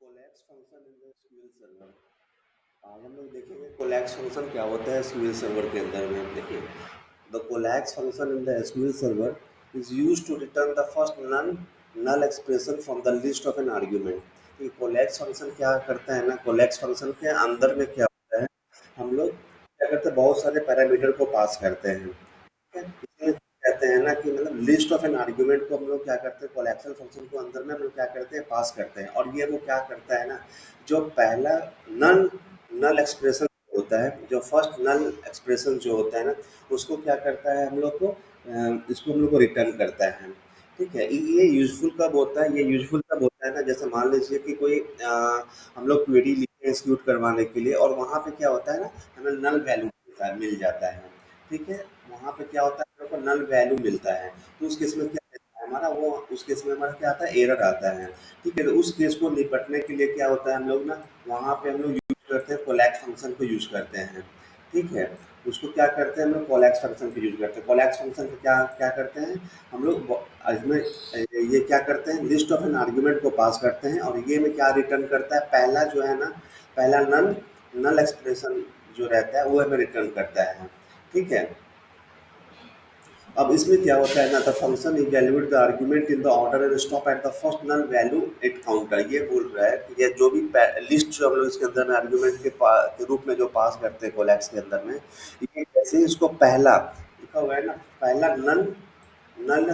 Collapse function in the SQL server. आज हम लोग देखेंगे कोलैप्स फंक्शन क्या होता है एसक्यूएल सर्वर के अंदर में। देखिए, the coalesce function in the SQL server is used to return the first non null expression from the list of n argument. ये कोलैप्स फंक्शन क्या करता है ना, कोलैप्स फंक्शन के अंदर में क्या होता है, हम लोग क्या करते हैं, बहुत सारे पैरामीटर को पास करते हैं। है, इसमें कहते हैं ना कि मतलब लिस्ट ऑफ एन आर्गुमेंट को हम लोग क्या करते हैं, कोलैप्सल फंक्शन को अंदर में हम लोग क्या करते हैं, पास करते हैं। और ये वो क्या करता है ना, जो पहला नन नल एक्सप्रेशन होता है, जो फर्स्ट नल एक्सप्रेशन जो होता है ना, उसको क्या करता है हम लोग को, इसको हम लोग को रिटर्न करता है। ठीक है, ये यूजफुल कब होता है, ये यूजफुल कब होता है ना, जैसे मान लीजिए कि कोई हम लोग क्वेरी लिखते हैं एग्जीक्यूट करवाने के लिए, और वहाँ पे क्या होता है ना, हमें नल वैल्यू मिल जाता है। ठीक है, वहाँ पे क्या होता है, हम लोग को नल वैल्यू मिलता है। तो उस केस में क्या रहता है हमारा, वो उस केस में हमारा क्या आता है, एरर आता है। ठीक है, तो उस केस को निपटने के लिए क्या होता है, हम लोग ना वहाँ पे हम लोग यूज करते हैं, कोलैप्स फंक्शन को यूज करते हैं। ठीक है, उसको क्या करते हैं हम लोग, कोलैप्स फंक्शन को यूज करते हैं। कोलैप्स फंक्शन को क्या क्या करते हैं हम लोग, इसमें ये क्या करते हैं, लिस्ट ऑफ एन आर्ग्यूमेंट को पास करते हैं, और ये में क्या रिटर्न करता है, पहला जो है ना, पहला नल नल एक्सप्रेशन जो रहता है वो हमें रिटर्न करता है। ठीक है, अब इसमें क्या होता है ना, the function evaluate the argument in the order and stop at the first null value it counter. ये बोल रहा है कि ये जो भी लिस्ट जो हम लोग इसके अंदर में आर्गुमेंट के रूप में जो पास करते हैं कोलैप्स के अंदर में, ये कैसे इसको पहला लिखा हुआ है ना, पहला नल नल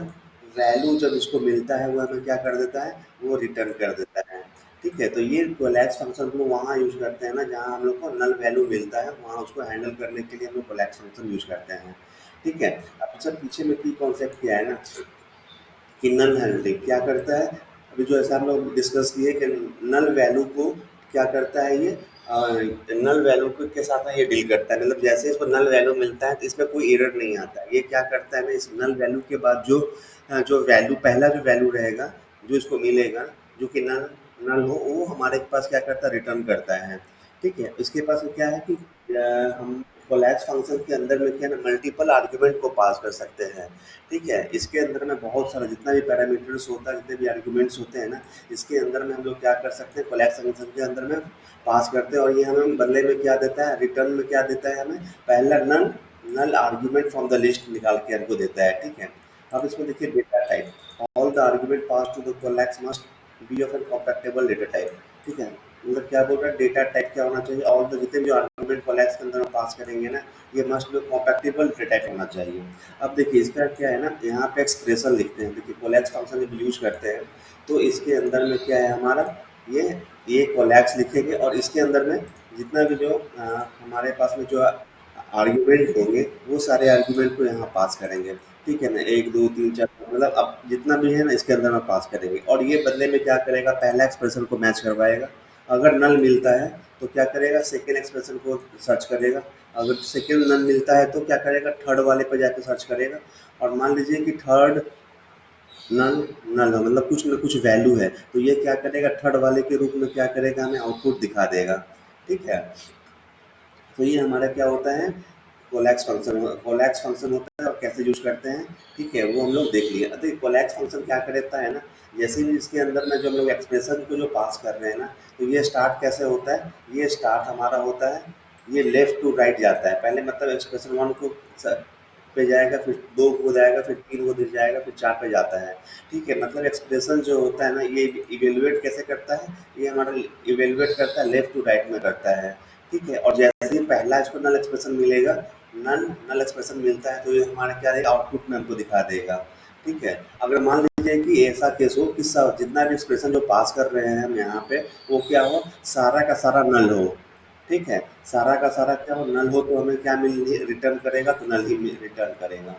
वैल्यू जब इसको मिलता है वो हमें क्या कर देता है, वो रिटर्न कर देता है। ठीक है, तो ये कोलैप्स फंक्शन को वहाँ यूज करते हैं ना जहाँ हम लोग को नल वैल्यू मिलता है, वहाँ उसको हैंडल करने के लिए हम लोग कोलैप्स फंक्शन यूज करते हैं। ठीक है, अब सर पीछे में की कॉन्सेप्ट क्या है ना, कि नल हैंडलिंग क्या करता है, अभी जो ऐसा हम लोग डिस्कस किए कि नल वैल्यू को क्या करता है ये, नल वैल्यू को के साथ में ये डील करता है। मतलब जैसे इसको नल वैल्यू मिलता है तो इसमें कोई एरर नहीं आता है। ये क्या करता है ना, इस नल वैल्यू के बाद जो जो वैल्यू, पहला जो वैल्यू रहेगा जो इसको मिलेगा, जो कि नल नल हो, वो हमारे पास क्या करता है, रिटर्न करता है। ठीक है, इसके पास में क्या है कि हम कोलैप्स फंक्शन के अंदर में क्या है ना, मल्टीपल आर्ग्यूमेंट को पास कर सकते हैं। ठीक है, इसके अंदर में बहुत सारा जितना भी पैरामीटर्स होता है, जितने भी आर्ग्यूमेंट्स होते हैं ना, इसके अंदर में हम लोग क्या कर सकते हैं, कोलैप्स फंक्शन के अंदर में पास करते हैं, और ये हमें बदले में क्या देता है, रिटर्न में क्या देता है हमें, पहला नल नल आर्ग्यूमेंट फ्रॉम द लिस्ट निकाल के हमको देता है। ठीक है, अब इसमें देखिए data type, all the argument pass to the collapse must be of an compatible data type. ठीक है, मतलब क्या बोल रहा है, डेटा टाइप क्या होना चाहिए, ऑल द जितने भी आर्ग्यूमेंट कोलैप्स के अंदर हम पास करेंगे ना, ये must be compactable data type होना चाहिए। अब देखिए इसका क्या है ना, यहाँ पे एक्सप्रेशन लिखते हैं। देखिए कोलैप्स फंक्शन जब यूज करते हैं तो इसके अंदर में क्या है हमारा, ये ये कोलैप्स लिखेंगे, और इसके अंदर में जितना भी जो हमारे पास में जो आर्ग्यूमेंट होंगे, वो सारे आर्ग्यूमेंट को यहाँ पास करेंगे। ठीक है ना, एक दो तीन चार, मतलब अब जितना भी है ना इसके अंदर में पास करेंगे, और ये बदले में क्या करेगा, पहला एक्सप्रेशन को मैच करवाएगा। अगर नल मिलता है तो क्या करेगा, सेकेंड एक्सप्रेशन को सर्च करेगा। अगर सेकेंड नल मिलता है तो क्या करेगा, थर्ड वाले पर जाकर सर्च करेगा। और मान लीजिए कि थर्ड नल नल हो, मतलब कुछ न कुछ वैल्यू है, तो ये क्या करेगा, थर्ड वाले के रूप में क्या करेगा, हमें आउटपुट दिखा देगा। ठीक है, तो ये हमारा क्या होता है, कोलैप्स फंक्शन होता है, और कैसे यूज करते हैं, ठीक है, वो हम लोग देख लिए। तो कोलैप्स फंक्शन क्या करता है ना, जैसे भी इसके अंदर में जो हम लोग एक्सप्रेशन को जो पास कर रहे हैं ना, तो ये स्टार्ट कैसे होता है, ये स्टार्ट हमारा होता है, ये लेफ्ट टू राइट जाता है। पहले मतलब एक्सप्रेशन वन को पे जाएगा, फिर दो को जाएगा, फिर तीन को दिख जाएगा, फिर चार पे जाता है। ठीक है, मतलब एक्सप्रेशन जो होता है ना, ये इवेलुएट कैसे करता है, ये हमारा इवेलुएट करता है, लेफ्ट टू राइट में करता है। ठीक है, और जैसे ही पहला इसको नल एक्सप्रेशन मिलेगा, नल नल एक्सप्रेशन मिलता है, तो ये हमारा क्या रहेगा, आउटपुट में हमको दिखा देगा। ठीक है, अगर मान लीजिए कि ऐसा केस हो कि सब जितना भी एक्सप्रेशन जो पास कर रहे हैं हम यहाँ पे, वो क्या हो, सारा का सारा नल हो। ठीक है, सारा का सारा क्या हो, नल हो, तो हमें क्या मिल रिटर्न करेगा, तो नल ही रिटर्न करेगा।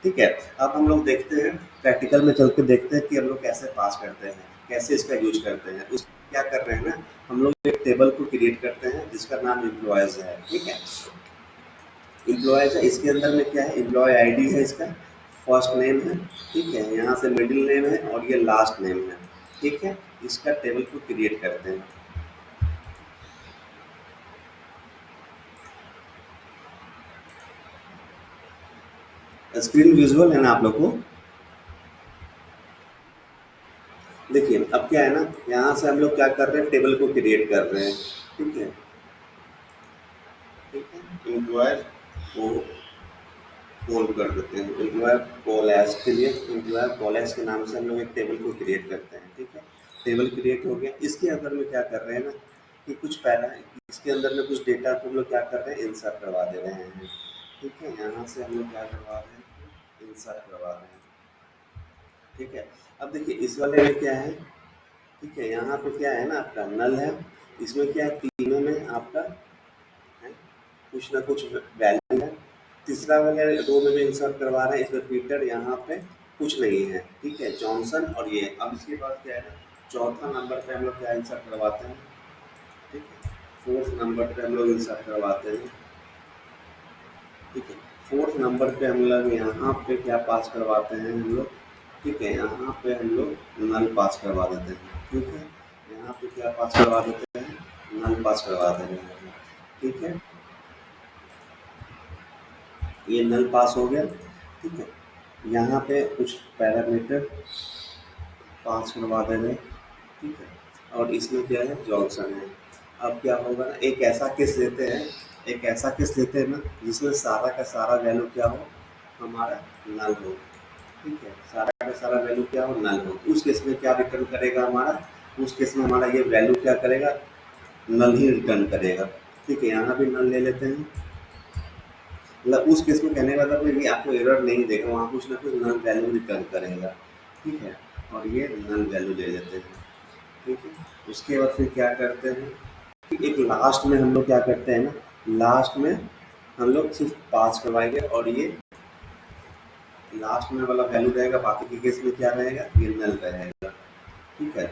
ठीक है, अब हम लोग देखते हैं, प्रैक्टिकल में चल के देखते हैं कि हम लोग कैसे पास करते हैं, कैसे इसका यूज करते हैं। उस क्या कर रहे हैं ना, हम लोग एक टेबल को क्रिएट करते हैं जिसका नाम एम्प्लॉयज़ है। ठीक है, एम्प्लॉयज़ है, इसके अंदर में क्या है, एम्प्लॉय आईडी है, इसका फर्स्ट नेम है। ठीक है, यहाँ से मिडिल नेम है, और ये लास्ट नेम है। ठीक है, इसका टेबल को क्रिएट करते हैं। स्क्रीन विजुअल है ना आप लोग को। देखिए अब क्या है ना, यहाँ से हम लोग क्या कर रहे हैं, टेबल को क्रिएट कर रहे हैं। ठीक है, ठीक है, एम्प्लॉयर को होल्ड कर देते हैं, एम्प्लॉयर कोलैश के लिए एम्प्लॉयर कोलैश के नाम से हम लोग एक टेबल को क्रिएट करते हैं। ठीक है, टेबल क्रिएट हो गया, इसके अंदर में क्या कर रहे हैं ना कि कुछ पैरा इसके अंदर में कुछ डेटा को हम लोग क्या कर रहे हैं, इंसर्ट करवा दे रहे हैं। ठीक है, यहाँ से हम लोग क्या करवा रहे हैं, इंसर्ट करवा रहे हैं। ठीक है, अब देखिए इस वाले में क्या है, ठीक है, यहाँ पे क्या है ना, आपका नल है, इसमें क्या है, तीनों में आपका है, कुछ ना कुछ वैल्यू है। तीसरा वाले रो में भी इंसर्ट करवा रहे हैं, इसमें पीटर यहाँ पे कुछ नहीं है। ठीक है, जॉनसन और ये, अब इसके बाद क्या है ना, चौथा नंबर पे हम लोग क्या इंसर्ट करवाते हैं। ठीक है, फोर्थ नंबर पे हम लोग इंसर्ट करवाते हैं। ठीक है, फोर्थ नंबर पे हम लोग यहाँ पे क्या पास करवाते हैं हम लोग। ठीक है, यहाँ पे हम लोग नल पास करवा देते हैं। ठीक है, यहाँ पे क्या पास करवा देते हैं, नल पास करवा देते हैं। ठीक है, ये नल पास हो गया। ठीक है, यहाँ पे कुछ पैरामीटर पास करवा देंगे। ठीक है, और इसमें क्या है, जॉनसन है। अब क्या होगा ना, एक ऐसा केस लेते हैं, एक ऐसा केस लेते हैं ना जिसमें सारा का सारा वैल्यू क्या हो, हमारा नल हो। ठीक है, सारा का सारा वैल्यू क्या हो, नल हो। उस केस में क्या रिटर्न करेगा हमारा, उस केस में हमारा ये वैल्यू क्या करेगा, नल ही रिटर्न करेगा। ठीक है, यहाँ भी नल ले लेते हैं, मतलब उस केस में कहने का मतलब ये आपको एरर नहीं देगा, वहाँ कुछ ना कुछ नल वैल्यू रिटर्न करेगा। ठीक है, और ये नल वैल्यू ले लेते हैं। ठीक है, उसके बाद फिर क्या करते हैं, एक लास्ट में हम लोग क्या करते हैं ना, लास्ट में हम लोग सिर्फ पास करवाएंगे, और ये लास्ट में वाला वैल्यू रहेगा, बाकी के केस में क्या रहेगा, ये नल रहेगा। ठीक है,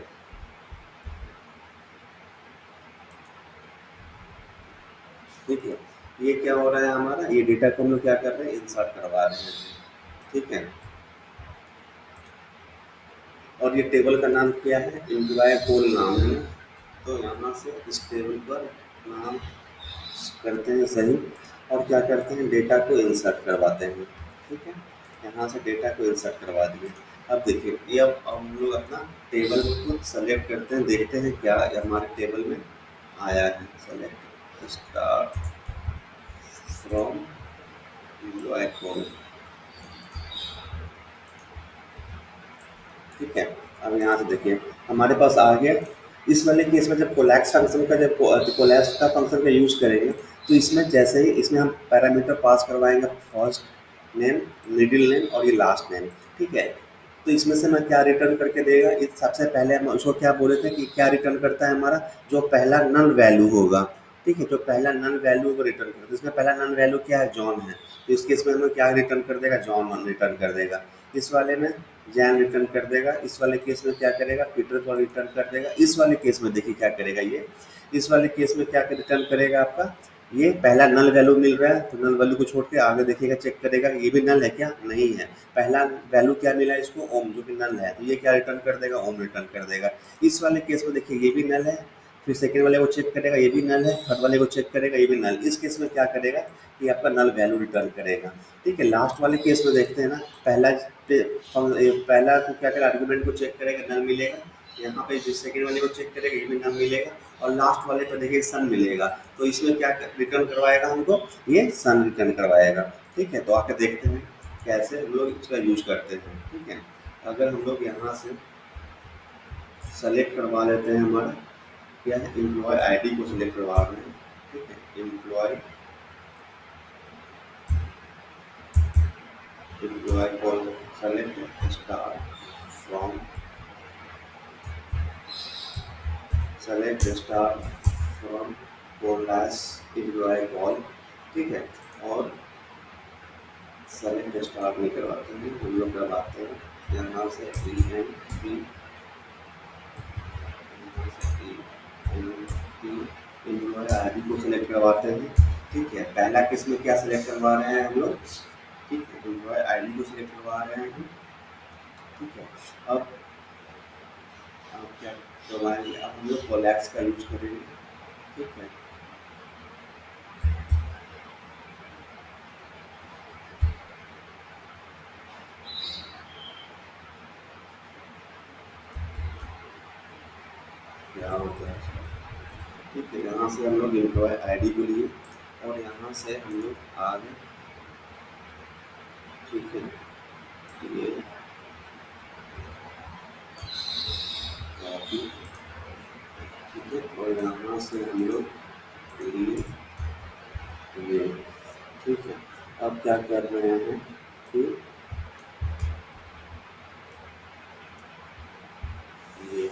ठीक है, ये क्या हो रहा है हमारा, ये डेटा को हम लोग क्या कर रहे हैं, इंसर्ट करवा रहे हैं। ठीक है, और ये टेबल का नाम क्या है, एम्प्लॉय पोल नाम है। तो यहाँ से इस टेबल पर नाम करते हैं सही, और क्या करते हैं, डेटा को इंसर्ट करवाते हैं। ठीक है, यहाँ से डेटा को इंसर्ट करवा दिए। अब देखिए ये, अब हम लोग अपना टेबल को सेलेक्ट करते हैं, देखते हैं क्या हमारे टेबल में आया है। सेलेक्ट स्टार्ट फ्रॉम एम्प्लॉय पोल। ठीक है, अब यहाँ से देखिए हमारे पास आ गया। इस वाले केस में जब कोलैप्स फंक्शन का, जब कोलैप्स का फंक्शन का यूज़ करेंगे, तो इसमें जैसे ही इसमें हम पैरामीटर पास करवाएंगे, फर्स्ट नेम, मिडिल नेम और ये लास्ट नेम। ठीक है, तो इसमें से मैं क्या रिटर्न करके देगा, इस सबसे पहले हम उसको क्या बोले थे कि क्या रिटर्न करता है हमारा, जो पहला नल वैल्यू होगा। ठीक है, जो पहला नल वैल्यू को रिटर्न करता है, इसमें पहला नल वैल्यू क्या है, जॉन है, तो इस केस में हमें क्या रिटर्न कर देगा, जॉन रिटर्न कर देगा। इस वाले में जैन रिटर्न कर देगा, इस वाले केस में क्या करेगा, पीटर को रिटर्न कर देगा। इस वाले केस में देखिए क्या करेगा ये, इस वाले केस में क्या रिटर्न करेगा आपका, ये पहला नल वैल्यू मिल रहा है, तो नल वैल्यू को छोड़ के आगे देखिएगा, चेक करेगा ये भी नल है क्या, नहीं है। पहला वैल्यू क्या मिला है इसको, ओम, जो कि नल है, तो ये क्या रिटर्न कर देगा, ओम रिटर्न कर देगा। इस वाले केस में देखिए ये भी नल है, फिर सेकंड वाले को चेक करेगा, ये भी नल है, थर्ड वाले को चेक करेगा, ये भी नल। इस केस में क्या करेगा, ये आपका नल वैल्यू रिटर्न करेगा। ठीक है, लास्ट वाले केस में देखते हैं ना, पहला पहला को क्या करेगा, आर्गुमेंट को चेक करेगा, नल मिलेगा। यहाँ पे जो सेकंड वाले को चेक करेगा, ये भी नल मिलेगा, और लास्ट वाले पे देखिए सन मिलेगा। तो इसमें क्या रिटर्न करवाएगा हमको, ये सन रिटर्न करवाएगा। ठीक है, तो आके देखते हैं कैसे हम लोग इसका यूज करते हैं। ठीक है, अगर हम लोग यहाँ से सेलेक्ट करवा लेते हैं, हमारा क्या है, एम्प्लॉय आईडी को सिलेक्ट करवा रहे हैं। ठीक है, एम्प्लॉय को select star from, select star from coalesce employee call. ठीक है, और सेलेक्ट स्टार्ट नहीं करवाते हैं, हम लोग करवाते हैं यहाँ से E N P, employ ID को सिलेक्ट करवाते हैं। ठीक है, पहला केस में क्या सिलेक्ट करवा रहे हैं हम लोग, ठीक है, एम्प्लॉय आईडी को सिलेक्ट करवा रहे हैं। ठीक है, अब अब क्या करवाएंगे, अब हम लोग कोलैप्स का यूज करेंगे। ठीक है, क्या होता है। ठीक है, यहाँ से हम लोग एम्प्लॉय आईडी को लिए और यहाँ से हम लोग आगे। ठीक है, ये कॉपी। ठीक है, और यहाँ से हम लोग लिए ये। ठीक है, अब क्या कर रहे हैं कि ये।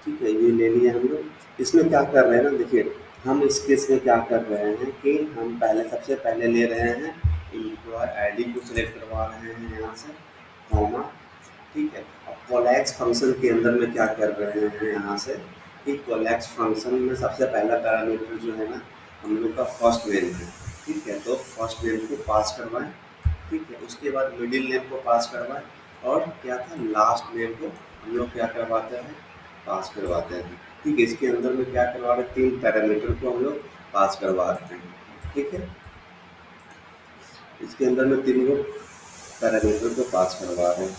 ठीक है, ये ले लिया हम लोग। इसमें क्या कर रहे हैं ना, देखिए हम इस केस में क्या कर रहे हैं कि हम पहले सबसे पहले ले रहे हैं एम्प्लॉय आईडी को सिलेक्ट करवा रहे हैं यहाँ से, कॉमा। ठीक है, अब कोलैक्स फंक्शन के अंदर में क्या कर रहे हैं यहाँ से कि कोलैक्स फंक्शन में सबसे पहला पैरामीटर जो है ना हम लोग का फर्स्ट नेम है। ठीक है, तो फर्स्ट नेम को पास करवाएं। ठीक है, उसके बाद मिडिल नेम को पास करवाएं और क्या था लास्ट नेम को हम लोग क्या करवाते हैं, पास करवाते हैं। ठीक है, इसके अंदर में क्या करवा रहे हैं, 3 पैरामीटर को हम लोग पास करवा रहे हैं। ठीक है, इसके अंदर में 3 को पैरामीटर को पास करवा रहे हैं।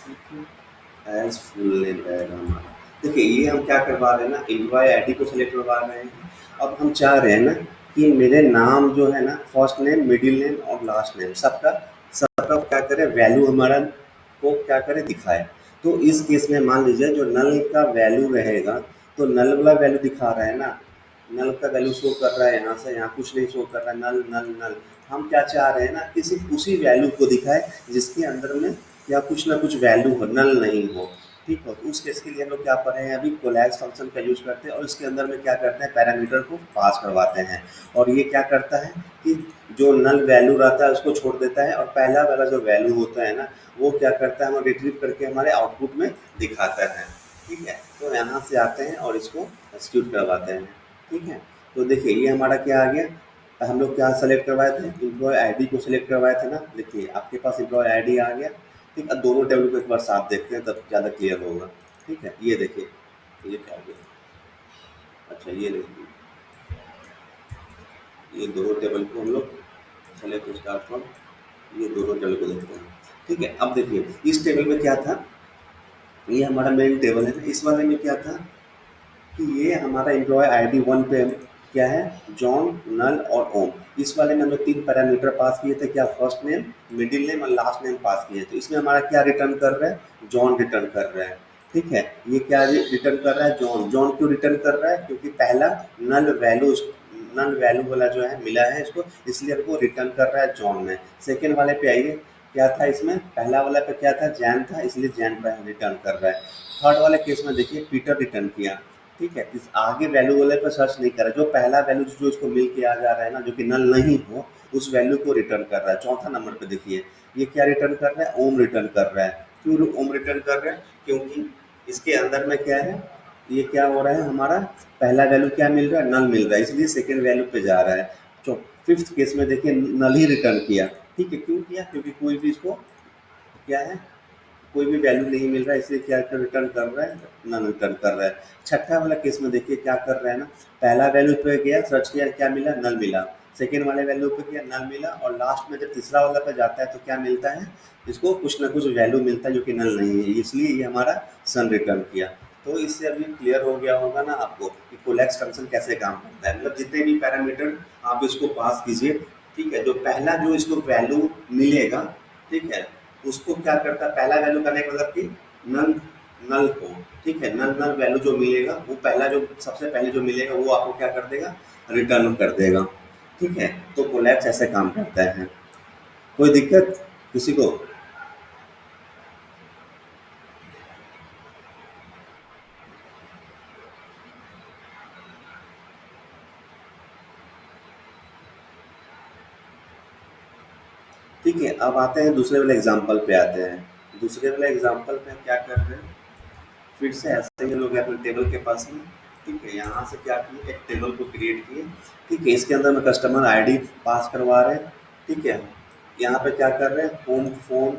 ठीक है, एज फुल नेम रहेगा हमारा। देखिए ये हम क्या करवा रहे हैं ना, एम्प्लॉय आईडी को सेलेक्ट करवा रहे हैं। अब हम चाह रहे हैं ना कि मेरे नाम जो है ना फर्स्ट नेम मिडिल नेम और लास्ट नेम सबका सबका क्या करें वैल्यू हमारा को क्या करें दिखाए। तो इस केस में मान लीजिए जो नल का वैल्यू रहेगा तो नल वाला वैल्यू दिखा रहा है ना, नल का वैल्यू शो कर रहा है यहाँ से, यहाँ कुछ नहीं शो कर रहा है, नल नल नल। हम क्या चाह रहे हैं ना कि सिर्फ उसी वैल्यू को दिखाए जिसके अंदर में या कुछ ना कुछ वैल्यू हो, नल नहीं हो। ठीक है, तो उस केस के लिए हम लोग क्या पढ़ रहे हैं अभी, कोलैप्स फंक्शन का यूज करते हैं और इसके अंदर में क्या करते हैं पैरामीटर को पास करवाते हैं। और ये क्या करता है कि जो नल वैल्यू रहता है उसको छोड़ देता है और पहला वाला जो वैल्यू होता है ना वो क्या करता है, हम रिट्रीव करके हमारे आउटपुट में दिखाता है। ठीक है, तो यहाँ से आते हैं और इसको एक्सिक्यूट करवाते हैं। ठीक है, तो देखिए ये हमारा क्या आ गया, हम लोग क्या सेलेक्ट करवाए थे, एम्प्लॉय आईडी को सेलेक्ट करवाए थे ना। देखिए आपके पास एम्प्लॉय आईडी आ गया। ठीक, अब दोनों टेबल को एक बार साथ देखते हैं तब ज़्यादा क्लियर होगा। ठीक है, ये देखिए ये क्या हो गया। अच्छा ये देखिए, ये दोनों टेबल को हम लोग सेलेक्ट स्टार्ट फ्रॉम, ये दोनों टेबल को देखते हैं। ठीक है, अब देखिए इस टेबल में क्या था, ये हमारा मेन टेबल है। इस वाले में क्या था कि ये हमारा एम्प्लॉय आईडी 1 पे क्या है, जॉन, नल और ओम। इस वाले में हम लोग 3 पैरामीटर पास किए थे, क्या फर्स्ट नेम मिडिल नेम और लास्ट नेम पास किए। तो इसमें हमारा क्या रिटर्न कर रहा है, जॉन रिटर्न कर रहा है। ठीक है, ये क्या रिटर्न कर रहा है, जॉन। जॉन क्यों रिटर्न कर रहा है, क्योंकि पहला नल वैल्यू वाला जो है मिला है इसको, इसलिए हमको रिटर्न कर रहा है जॉन में। सेकेंड वाले पे आइए, क्या था इसमें, पहला वाला पे क्या था, जैन था, इसलिए जैन पे रिटर्न कर रहा है। थर्ड वाले केस में देखिए पीटर रिटर्न किया। ठीक है, इस आगे वैल्यू वाले पर सर्च नहीं कर रहा, जो पहला वैल्यू जो इसको मिल के आ जा रहा है ना जो कि नल नहीं हो उस वैल्यू को रिटर्न कर रहा है। चौथा नंबर पे देखिए ये क्या रिटर्न कर रहा है, ओम रिटर्न कर रहा है। क्यों ओम रिटर्न कर रहा है, क्योंकि इसके अंदर में क्या है, ये क्या हो रहा है हमारा पहला वैल्यू क्या मिल रहा है, नल मिल रहा है, इसलिए सेकेंड वैल्यू पे जा रहा है। तो फिफ्थ केस में देखिए नल ही रिटर्न किया। ठीक है, क्यों किया, क्योंकि कोई भी इसको क्या है, कोई भी वैल्यू नहीं मिल रहा है, इसलिए क्या रिटर्न कर रहा है, नन रिटर्न कर रहा है। छठा वाला केस में देखिए क्या कर रहा है ना, पहला वैल्यू पे गया सर्च किया, क्या मिला, नल मिला। सेकेंड वाले वैल्यू पे गया, नल मिला, और लास्ट में जब तीसरा वाला पे जाता है तो क्या मिलता है, इसको कुछ ना कुछ वैल्यू मिलता है जो कि नल नहीं है, इसलिए ये हमारा सन रिटर्न किया। तो इससे अभी क्लियर हो गया होगा ना आपको कि कोलैप्स फंक्शन कैसे काम करता है। मतलब जितने भी पैरामीटर आप इसको पास कीजिए, ठीक है, जो पहला जो इसको वैल्यू मिलेगा, ठीक है, उसको क्या करता है, पहला वैल्यू करने का मतलब कि नल नल को। ठीक है, नल नल वैल्यू जो मिलेगा वो पहला जो सबसे पहले जो मिलेगा वो आपको क्या कर देगा, रिटर्न कर देगा। ठीक है, तो कोलैप्स ऐसे काम करता है। कोई दिक्कत किसी को। ठीक है, अब आते हैं दूसरे वाले एग्जाम्पल पे आते हैं। दूसरे वाले एग्जाम्पल पे हम क्या कर रहे हैं, फिर से ऐसे ही लोग अपने टेबल के पास में। ठीक है, यहाँ से क्या किए, एक टेबल को क्रिएट किए। ठीक है, इसके अंदर में कस्टमर आईडी पास करवा रहे हैं। ठीक है, यहाँ पे क्या कर रहे हैं, होम फोन,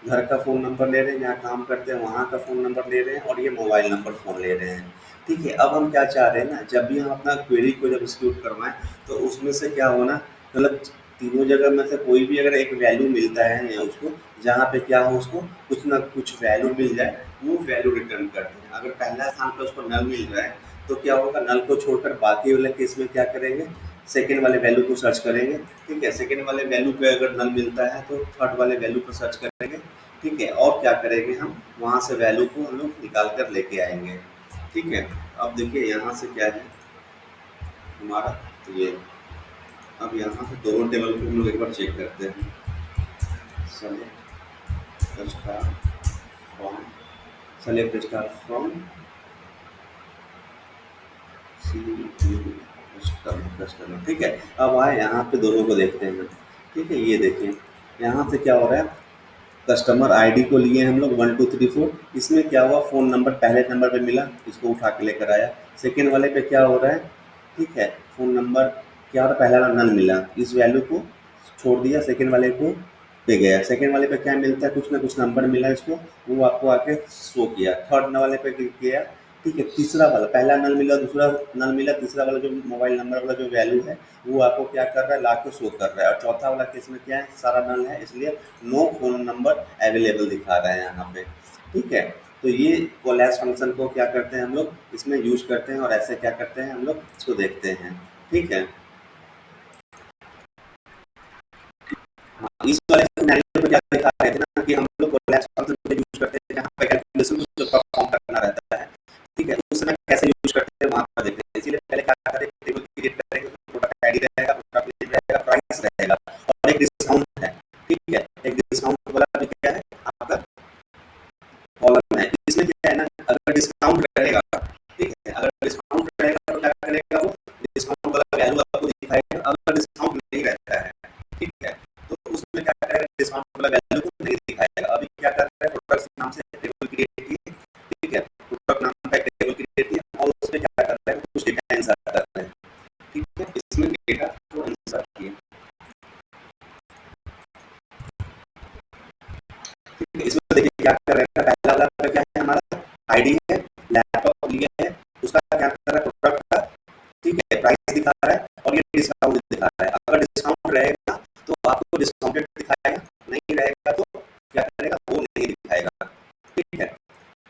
घर का फ़ोन नंबर ले रहे हैं, जहाँ काम करते हैं वहाँ का फ़ोन नंबर ले रहे हैं, और ये मोबाइल नंबर फ़ोन ले रहे हैं। ठीक है, अब हम क्या चाह रहे हैं ना, जब भी हम अपना क्वेरी को जब एग्जीक्यूट करवाएं तो उसमें से क्या होना, मतलब तीनों जगह में से कोई भी अगर एक वैल्यू मिलता है या उसको, जहाँ पे क्या हो उसको कुछ ना कुछ वैल्यू मिल जाए, वो वैल्यू रिटर्न करते हैं। अगर पहला स्थान पे उसको नल मिल रहा है तो क्या होगा, नल को छोड़कर बाकी वाले केस में क्या करेंगे, सेकेंड वाले वैल्यू को सर्च करेंगे। ठीक है, सेकेंड वाले वैल्यू पे अगर नल मिलता है तो थर्ड वाले वैल्यू को सर्च करेंगे। ठीक है, और क्या करेंगे, हम वहाँ से वैल्यू को हम लोग निकाल कर लेके आएंगे। ठीक है, अब देखिए यहाँ से क्या है हमारा, तो ये अब यहाँ से दोनों टेबल को हम लोग एक बार चेक करते हैं। Select star from, select star from C U customer. ठीक है, अब आए यहाँ पे दोनों को देखते हैं। ठीक है, ये देखिए यहाँ से क्या हो रहा है, कस्टमर आईडी को लिए हम लोग 1234, इसमें क्या हुआ, फ़ोन नंबर पहले नंबर पे मिला, इसको उठा के लेकर आया। सेकेंड वाले पे क्या हो रहा है, ठीक है, फ़ोन नंबर क्या हो रहा है, पहला वाला नल मिला, इस वैल्यू को छोड़ दिया, सेकेंड वाले को पे गया। सेकेंड वाले पे क्या मिलता है, कुछ ना कुछ नंबर मिला इसको, वो आपको आके शो किया। थर्ड वाले पे गया। ठीक है, तीसरा वाला, पहला नल मिला, दूसरा नल मिला, तीसरा वाला जो मोबाइल नंबर वाला जो वैल्यू है वो आपको क्या कर रहा है, ला के शो कर रहा है। और चौथा वाला केस में क्या है, सारा नल है, इसलिए नो फ़ोन नंबर अवेलेबल दिखा रहा है यहाँ पे। ठीक है, तो ये कोलैश फंक्शन को क्या करते हैं हम लोग इसमें यूज़ करते हैं, और ऐसे क्या करते हैं हम लोग इसको देखते हैं। ठीक है, हाँ, इस वाले सिनेरियो में क्या दिखा रहे थे ना कि हम लोग कोलैश फंक्शन को यूज़ करते हैं जहाँ पे कैलकुलेशन को जो परफॉर्म करना रहता है। ठीक है, उस समय कैसे यूज़ करते हैं वहाँ पर देखते हैं। इसीलिए पहले क्या करें, टेबल क्रिएट करेंगे, प्रोडक्ट आईडी रहेगा, प्रोडक्ट नेम रहेगा, प्राइस रहेगा, और एक डिस्काउंट है। ठीक है, एक डिस्काउंट वाला भी क्या है आपका कॉलम है। इसमें क्या है ना, अगर डिस्काउंट रहेगा, ठीक है, अगर डिस्काउंट रहेगा तो क्या करेगा, वो डिस्काउंट वाला वैल्यू आपको दिखाएगा। अगर डिस्काउंट नहीं रहता है, ठीक है, तो उसमें क्या करेगा, डिस्काउंट वाला वैल्यू को नहीं दिखाएगा। अभी क्या कर रहे हैं, प्रोडक्ट नाम से टेबल क्रिएट की, ठीक है, प्रोडक्ट नाम का एक टेबल क्रिएट किया, और उसमें क्या कर रहे हैं, कुछ डेटा इंसर्ट कर रहे हैं। ठीक है, इसमें डेटा को इंसर्ट किया। ठीक है, इसमें देखिए क्या कर रहे हैं, पहला वाला क्या है हमारा आईडी है, लैपटॉप लिया है, उसका क्या कर रहा है, प्रोडक्ट का, ठीक है, प्राइस दिखा रहा है, और ये डिस्काउंट दिखा रहा है। अगर डिस्काउंट रहेगा तो आपको डिस्काउंटेड दिखाएगा, नहीं रहेगा तो क्या करेगा, वो नहीं दिखाएगा। ठीक है,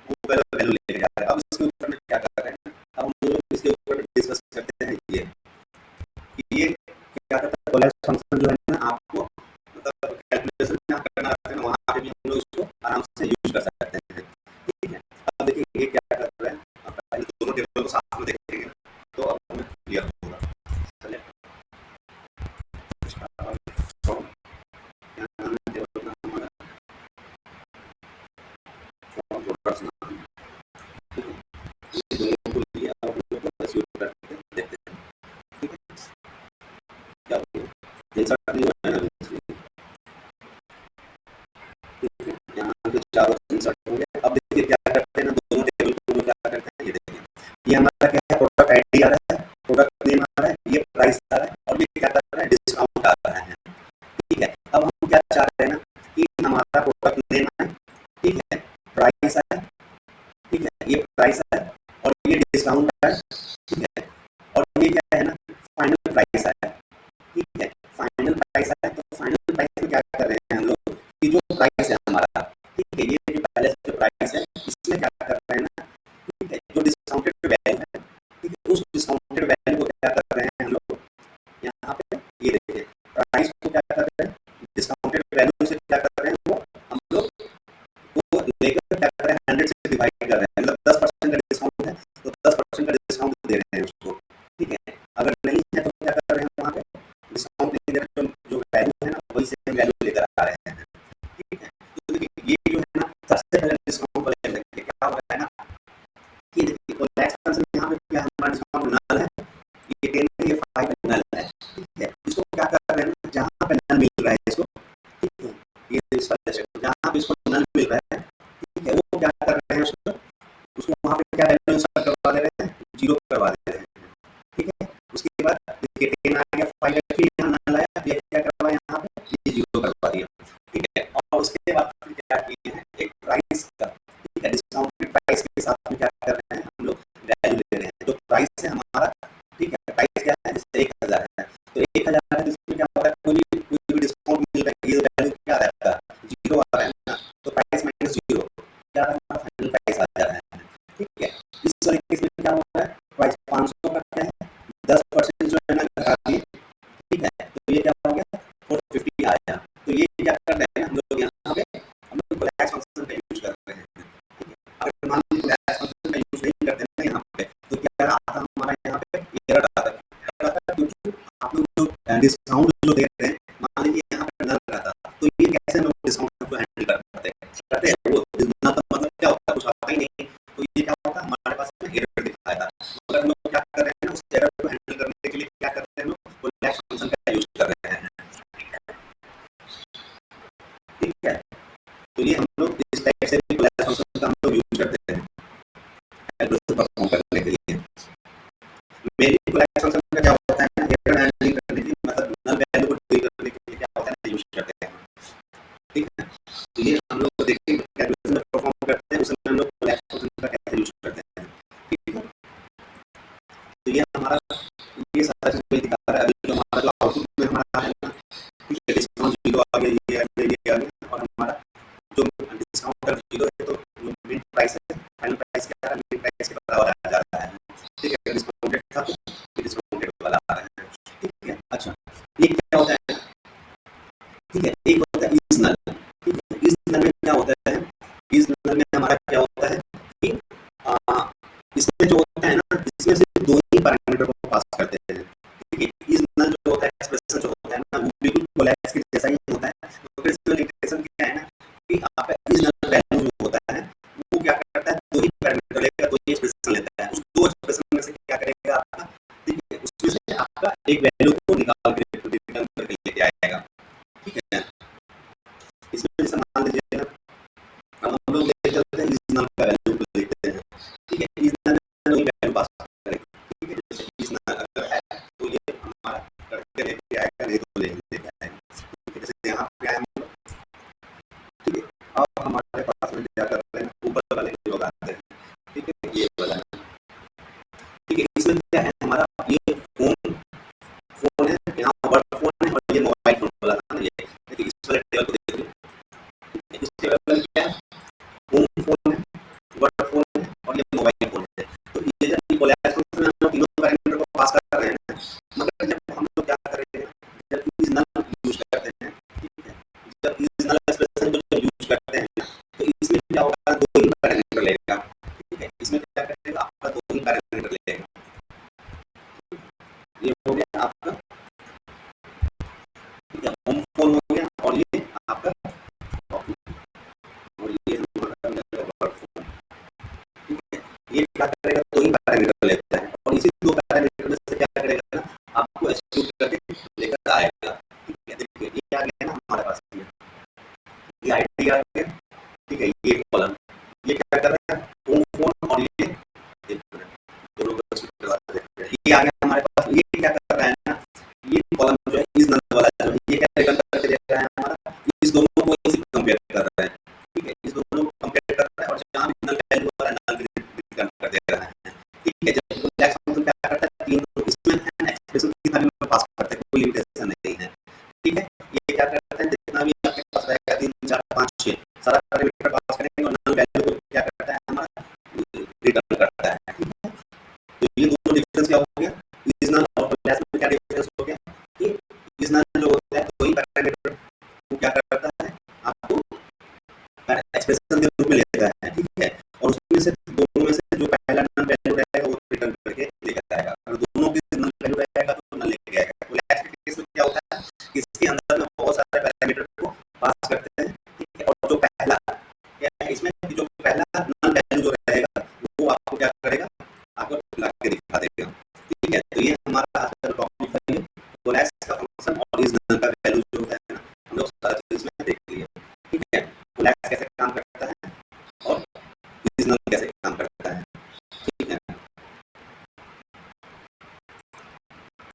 वो वैल्यू वैल्यू लेके जा रहा है। अब इसके ऊपर में क्या कर रहे हैं, अब हम लोग इसके ऊपर डिस्कस करते हैं ये कि ये क्या करता है, कोलैश फंक्शन जो है ना, आपको मतलब कैलकुलेशन जहाँ करना रहता है ना, वहाँ पे भी हम लोग इसको आराम से यूज कर सकते हैं। ठीक है, अब देखिए ये क्या कर रहा है, अब पहले दोनों टेबल को साथ में देखेंगे तो अब हमें क्लियर होगा। चलिए, फ्रॉम, यहाँ हमें टेबल का हमारा फ्रॉम प्रोडक्ट्स नाम, ठीक है, ये दोनों को लिए अब हम लोग प्रोसेस यूज करके देखते हैं। ठीक है, क्या होगा, इंसर्ट नहीं हुआ है ना, ठीक है, यहाँ पे चारों इंसर्ट हो गए। अब देखिए क्या करते हैं ना, दोनों टेबल को हम लोग क्या करते हैं, ये देखिए, ये हमारा क्या है, प्रोडक्ट आईडी आ रहा है, प्रोडक्ट नेम आ रहा है, ये प्राइस आ रहा है, और ये क्या कर रहा है, डिस्काउंट आ रहा है। ठीक है, अब हम क्या चाह रहे हैं ना कि हमारा प्रोडक्ट नेम है, ठीक है, प्राइस है, ठीक है, ये प्राइस है, और ये डिस्काउंट है। ठीक है, और ये क्या है ना, फाइनल प्राइस है। ठीक है, फाइनल प्राइस है, तो फाइनल प्राइस में क्या कर रहे हैं हम लोग कि जो प्राइस है हमारा, ठीक है, ये जो पहले से जो प्राइस है इसमें क्या कर रहे हैं ना, ठीक है, जो डिस्काउंटेड वैल्यू है, ठीक है, उस डिस्काउंटेड वैल्यू को क्या कर रहे हैं हम लोग यहाँ पे, ये देखिए, प्राइस को क्या कर रहे हैं, डिस्काउंटेड वैल्यू से क्या कर रहे हैं, वो हम लोग वो लेकर क्या कर रहे हैं, 100 से डिवाइड कर रहे हैं, मतलब 10% का डिस्काउंट है तो 10% का डिस्काउंट दे रहे हैं उसको। ठीक है, अगर नहीं है तो क्या कर रहे हैं, वहाँ पे डिस्काउंट नहीं दे रहे, जो वैल्यू है ना वही सेम वैल्यू लेकर आ रहे हैं। ठीक है, तो देखिए ये जो है ना, सबसे पहले डिस्काउंट वाले देखिए क्या हो रहा है ना, कि देखिए कोलैश फंक्शन में यहाँ पे क्या हमारा डिस्काउंट नल है, ये 10 है, ये 5 नल है। ठीक है, इसको क्या कर रहे हैं ना, जहाँ पे नल मिल रहा है इसको, ठीक है, ये इस वाले से जहाँ पे इसको नल मिल रहा है, ठीक है, वो क्या कर रहे हैं, उसको उसको वहाँ पे क्या वैल्यू इंसर्ट करवा दे रहे हैं, 0 करवा दे रहे हैं। ठीक है, उसके बाद देखिए 10 आ गया, 5 है, फिर यहाँ नल आया, ये क्या करवा यहाँ पे, ये 0 करवा दिया। ठीक है, और उसके बाद फिर क्या किए हैं, एक प्राइस का, ठीक है, डिस्काउंटेड प्राइस के साथ में क्या कर रहे हैं हम लोग, वैल्यू दे रहे हैं, जो प्राइस है हमारा, ठीक है, प्राइस क्या है, जैसे 1000 है, तो 1000 है, तो इसमें क्या हो रहा है, कोई भी डिस्काउंट मिल रहा है, ये वैल्यू क्या रहता है, 0 आ रहा है ना, तो प्राइस माइनस 0 क्या आ रहा है, हमारा फाइनल प्राइस ठीक है। इस वाले केस में क्या हो रहा है, प्राइस 500 का क्या है, 10% जो है ना घटा दिए, ठीक है, तो ये क्या हो गया 450 आया। तो ये क्या कर रहे हैं हम लोग यहाँ पे, हम लोग कोलैप्स फंक्शन का यूज कर रहे हैं, ठीक है। अगर मान लीजिए कोलैप्स फंक्शन का यूज नहीं करते ना यहाँ पे, तो क्या आता हमारा यहाँ पे एरर आता है, क्योंकि आप लोग जो डिस्काउंट जो दे रहे हैं, मान लीजिए यहाँ पे नल रहता, तो ये कैसे हम लोग डिस्काउंट को हैंडल करते हैं, वो ना, तो मतलब क्या होता है, कुछ आता ही नहीं, तो ये क्या होता है हमारे पास एरर दिखाया था। मगर हम लोग क्या कर रहे हैं ना, उस एरर को हैंडल करने के लिए क्या कर रहे हैं, हम लोग कोलैप्स फंक्शन का यूज कर रहे हैं, ठीक है। तो ये हम लोग इस टाइप से भी कोलैप्स फंक्शन का हम लोग यूज करते हैं एल्गोरिथम परफॉर्म करने के लिए। मेनली कोलैप्स फंक्शन का क्या होता है ना, एरर हैंडलिंग करने के लिए, मतलब नल वैल्यू को डील करने के लिए क्या होता है ना, यूज करते हैं, ठीक है। तो ये हम लोग देखिए एल्गोरिथम परफॉर्म करते हैं, उसमें हम लोग कोलैप्स फंक्शन का कैसे यूज करते हैं, ठीक है। तो ये हमारा, ये सारा चीज दिखा रहा है। अभी जो हमारा जो आउटपुट में हमारा है ना, ठीक है, डिस्काउंट जीरो आ गया, ये आ गया, ये आ गया, और हमारा जो डिस्काउंट का जीरो है, तो मिड प्राइस है, फाइनल प्राइस क्या है, मिड प्राइस के बराबर आ जाता है, ठीक है। डिस्काउंटेड था तो डिस्काउंटेड वाला आ रहा है, ठीक है। अच्छा, ये क्या होता है, ठीक है, एक होता है इज नल, ठीक है। इज नल में क्या होता है, इज नल में हमारा क्या होता है कि इसमें जो होता है ना, इसमें सिर्फ दो ही पैरामीटर को पास करते हैं, ठीक है। इज नल जो होता है, एक्सप्रेशन जो होता है ना, वो बिल्कुल कोलैप्स के जैसा ही होता है। तो फिर इसमें लिमिटेशन क्या है ना, कि आपका इज नल वैल्यू जो होता है वो क्या करता है, दो ही पैरामीटर लेगा, दो ही एक्सप्रेशन लेता है, उस दो एक्सप्रेशन में से क्या करेगा आपका, ठीक है, उसमें से आपका एक वैल्यू को निकाल के रिटर्न करके लेके आएगा, ठीक है। इसमें जैसे मान लीजिए ना, अब हम लोग लेके चलते हैं इज नल का वैल्यू को देखते हैं, ठीक है। इज नल में वैल्यू पास करेगा, ठीक है। जैसे इज नल अगर है तो ये हमारा करके लेके आएगा, नहीं तो लेके आएगा, ठीक है। जैसे यहाँ पे आए हम लोग, ठीक है। अब हमारे पास में क्या कर रहे हैं, ऊपर वाले लोग आते हैं, ठीक है, ये वाला, ठीक है। इसमें क्या है हमारा, ये फोन फोन है, यहाँ वर्क फोन है, और ये मोबाइल फोन वाला था ना, ये देखिए इस वाले टेबल को देखिए, इस टेबल में क्या है, होम फोन है, वर्क फोन है, और ये मोबाइल फोन है। तो ये जब कोलैप्स फंक्शन में हम लोग तीनों पैरामीटर को पास कर रहे हैं, मगर जब हम लोग क्या कर रहे हैं, जब इज नल यूज करते हैं, ठीक है, जब इज नल एक्सप्रेशन को जब यूज करते हैं, तो इसमें क्या होगा, दो ही पैरामीटर लेगा, ठीक है। इसमें क्या करेगा, आपका दो ही पैरामीटर लेगा, ये हो गया आपका, ठीक है, होम फोन हो गया, और ये आपका, और ये हमारा वर्क फोन, ठीक है। ये क्या करेगा, दो ही पैरामीटर लेता है, और इसी दो पैरामीटर में से क्या करेगा ना, आपको एक्सक्लूड करके लेकर आएगा, ठीक है। देखिए ये आ गया ना हमारे पास में, ये आईडी आ गया, ठीक है, ये कॉलम, ये क्या कर रहा है, होम फोन, और ये दोनों को एक्सक्लूड करवा देते हैं। ये आ गया हमारे पास, ये क्या कर रहा है ना, ये कॉलम जो है इज नल वाला जो है, ये क्या रिटर्न करके दे रहा है हमारा, इस दोनों को इसी कंपेयर कर रहा है, ठीक है, इस दोनों को कंपेयर कर रहा है, और जहां भी नल वैल्यू वाला नल रिटर्न कर दे रहा है, ठीक है। जब कोलैप्स फंक्शन क्या करता है, तीनों इसमें एक्सप्रेशन कितना भी पास करते हैं, कोई लिमिटेशन नहीं है, ठीक है। ये क्या करता है, जितना भी आपके पास रहेगा 3 4 5 6 सारा पैरामीटर पास करेंगे, और नल वैल्यू को क्या करता है हमारा, रिटर्न करता है, ठीक है। तो ये दोनों डिफरेंस क्या हो गया, इज नल और कोलैप्स में क्या डिफरेंस हो गया, कि इज नल जो होता है दो ही पैरामीटर को क्या करता है, आपको एक्सप्रेशन के रूप में लेता है, ठीक है, और उसमें से दोनों में से जो पहला नल वैल्यू रहेगा वो रिटर्न करके लेकर आएगा, अगर दोनों के नल वैल्यू रहेगा तो नल लेके आएगा। कोलैप्स के केस में क्या होता है, इसके अंदर में बहुत सारे पैरामीटर को पास करते हैं, ठीक है, और जो पहला क्या है इसमें, जो पहला नल वैल्यू जो रहेगा वो आपको क्या करेगा, आपको ला के दिखा देगा, ठीक है। तो ये हमारा आज का टॉपिक है, कोलैप्स का फंक्शन और इज नल का वैल्यू जो होता है ना, हम लोग सारा चीज इसमें देख लिए, ठीक है। कोलैप्स कैसे काम करता है और इज नल कैसे